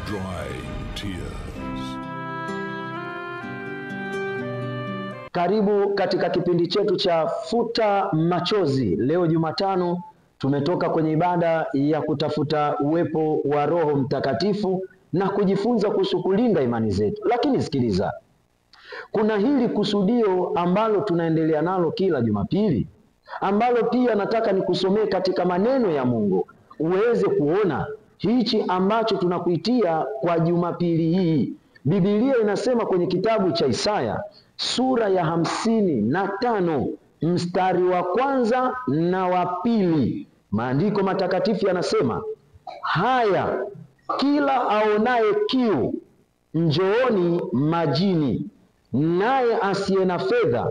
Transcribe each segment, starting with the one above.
drying tears. Karibu katika kipindi chetu cha Futa Machozi. Leo Jumatano tumetoka kwenye ibada ya kutafuta uwepo wa Roho Mtakatifu na kujifunza kuhusu kulinda imani zetu. Lakini sikiliza, kuna hili kusudio ambalo tunaendelea nalo kila Jumapili, ambalo pia nataka nikusomee katika maneno ya Mungu uweze kuona hichi ambacho tunakuitia kwa Jumapili hii. Biblia inasema kwenye kitabu cha Isaya sura ya 55 mstari wa 1 na wa 2. Maandiko matakatifu yanasema, haya, kila aonaye kiu njooni majini, naye asiye na fedha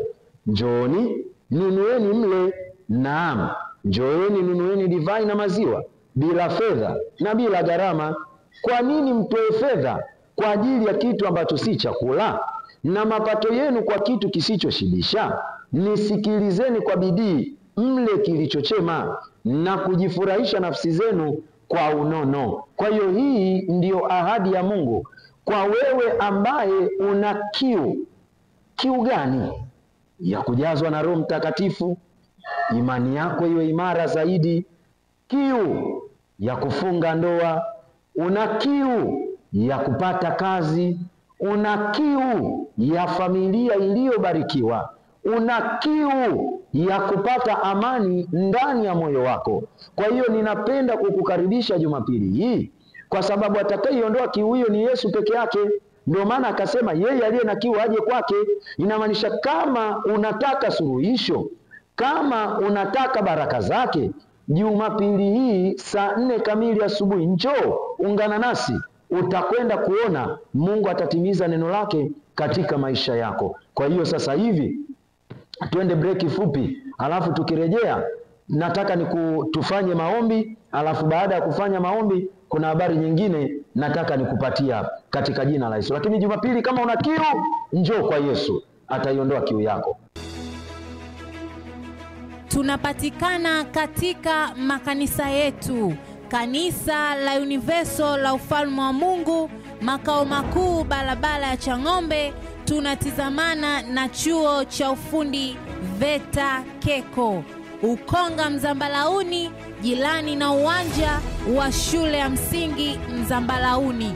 njooni nunueni mle. Naam, njooni nunueni divai na maziwa bila fedha na bila gharama. Kwa nini mtoe fedha kwa ajili ya kitu ambacho si chakula, na mapato yenu kwa kitu kisichoshibisha? Nisikilizeni kwa bidii, mle kilichochema, na kujifurahisha nafsi zenu kwa unono. Kwa hiyo hii ndiyo ahadi ya Mungu kwa wewe ambaye una kiu. Kiu gani? Ya kujazwa na Roho Mtakatifu, imani yako iwe imara zaidi. Kiu ya kufunga ndoa, una kiu ya kupata kazi, una kiu ya familia iliyobarikiwa, una kiu ya kupata amani ndani ya moyo wako. Kwa hiyo ninapenda kukukaribisha Jumapili hii, kwa sababu atakayeondoa kiu hiyo ni Yesu peke yake. Ndio maana akasema yeye aliye na kiu aje kwake. Inamaanisha kama unataka suluhisho, kama unataka baraka zake, Jumapili hii saa 4 kamili asubuhi njoo ungana nasi, utakwenda kuona Mungu atatimiza neno lake katika maisha yako. Kwa hiyo sasa hivi twende break fupi, alafu tukirejea nataka tufanye maombi, alafu baada ya kufanya maombi kuna habari nyingine nataka nikupatia katika jina la Yesu. Lakini Jumapili kama una kiu, njoo kwa Yesu, ataiondoa kiu yako. Tunapatikana katika makanisa yetu. Kanisa la Universal la Ufalme wa Mungu, makao makuu barabara ya Chang'ombe, tunatizamana na chuo cha ufundi VETA Keko, Ukonga Mzambalauni, jirani na uwanja wa shule ya msingi Mzambalauni.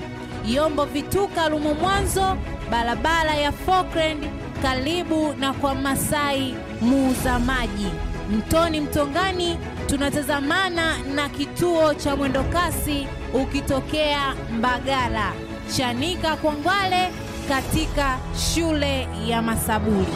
Yombo Vituka Rumu Mwanzo, barabara ya Falkland, karibu na kwa Masai muuza maji. Mtoni Mtongani tunatazamana na kituo cha mwendokasi ukitokea Mbagala. Chanika Kwangwale katika shule ya Masaburi.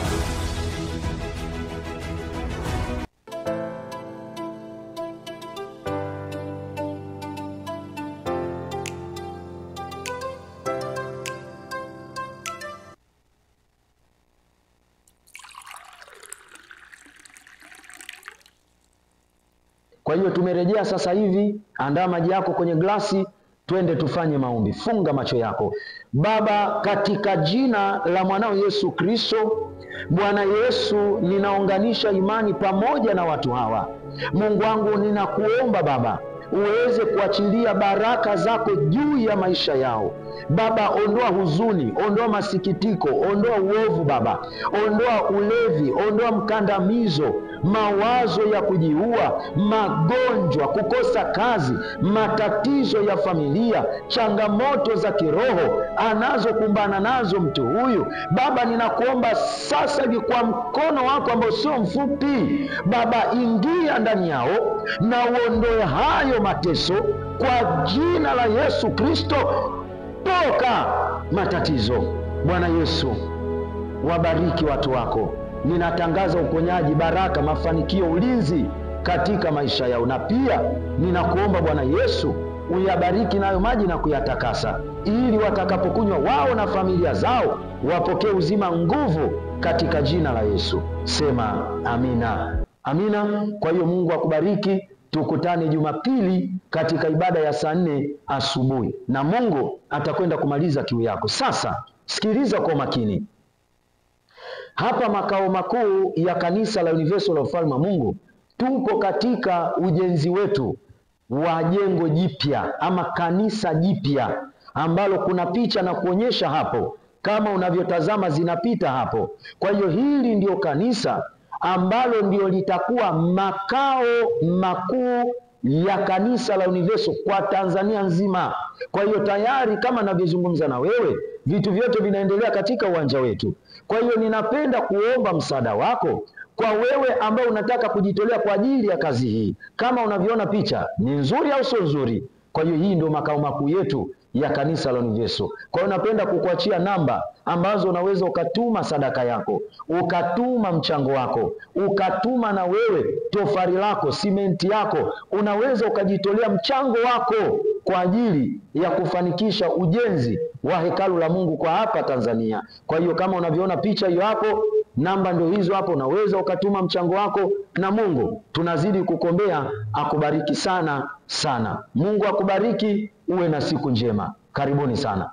Kwa hiyo tumerejea sasa hivi. Andaa maji yako kwenye glasi, twende tufanye maombi. Funga macho yako. Baba, katika jina la mwanao Yesu Kristo, Bwana Yesu, ninaunganisha imani pamoja na watu hawa. Mungu wangu, ninakuomba Baba uweze kuachilia baraka zako juu ya maisha yao. Baba, ondoa huzuni, ondoa masikitiko, ondoa uovu Baba, ondoa ulevi, ondoa mkandamizo, mawazo ya kujiua, magonjwa, kukosa kazi, matatizo ya familia, changamoto za kiroho anazokumbana nazo mtu huyu. Baba, ninakuomba sasa hivi kwa mkono wako ambao sio mfupi Baba, ingia ndani yao na uondoe hayo mateso kwa jina la Yesu Kristo. Toka matatizo. Bwana Yesu, wabariki watu wako. Ninatangaza uponyaji, baraka, mafanikio, ulinzi katika maisha yao, na pia ninakuomba Bwana Yesu uyabariki nayo maji na kuyatakasa, ili watakapokunywa wao na familia zao wapokee uzima, nguvu katika jina la Yesu. Sema amina. Amina. Kwa hiyo Mungu akubariki. Tukutane Jumapili katika ibada ya saa 4 asubuhi, na Mungu atakwenda kumaliza kiu yako. Sasa sikiliza kwa makini. Hapa makao makuu ya kanisa la Universal la Ufalme wa Mungu, tupo katika ujenzi wetu wa jengo jipya ama kanisa jipya ambalo kuna picha na kuonyesha hapo, kama unavyotazama zinapita hapo. Kwa hiyo hili ndio kanisa ambalo ndio litakuwa makao makuu ya kanisa la Universal kwa Tanzania nzima. Kwa hiyo tayari kama navyozungumza na wewe, vitu vyote vinaendelea katika uwanja wetu. Kwa hiyo ninapenda kuomba msaada wako kwa wewe ambao unataka kujitolea kwa ajili ya kazi hii. Kama unavyoona picha ni nzuri au sio nzuri? Kwa hiyo hii ndio makao makuu yetu ya kanisa la Universal. Kwa hiyo napenda kukuachia namba ambazo unaweza ukatuma sadaka yako, ukatuma mchango wako, ukatuma na wewe tofari lako, simenti yako, unaweza ukajitolea mchango wako kwa ajili ya kufanikisha ujenzi wa hekalu la Mungu kwa hapa Tanzania. Kwa hiyo kama unavyoona picha hiyo hapo, namba ndio hizo hapo, unaweza ukatuma mchango wako, na Mungu tunazidi kukombea akubariki sana sana. Mungu akubariki, uwe na siku njema. Karibuni sana.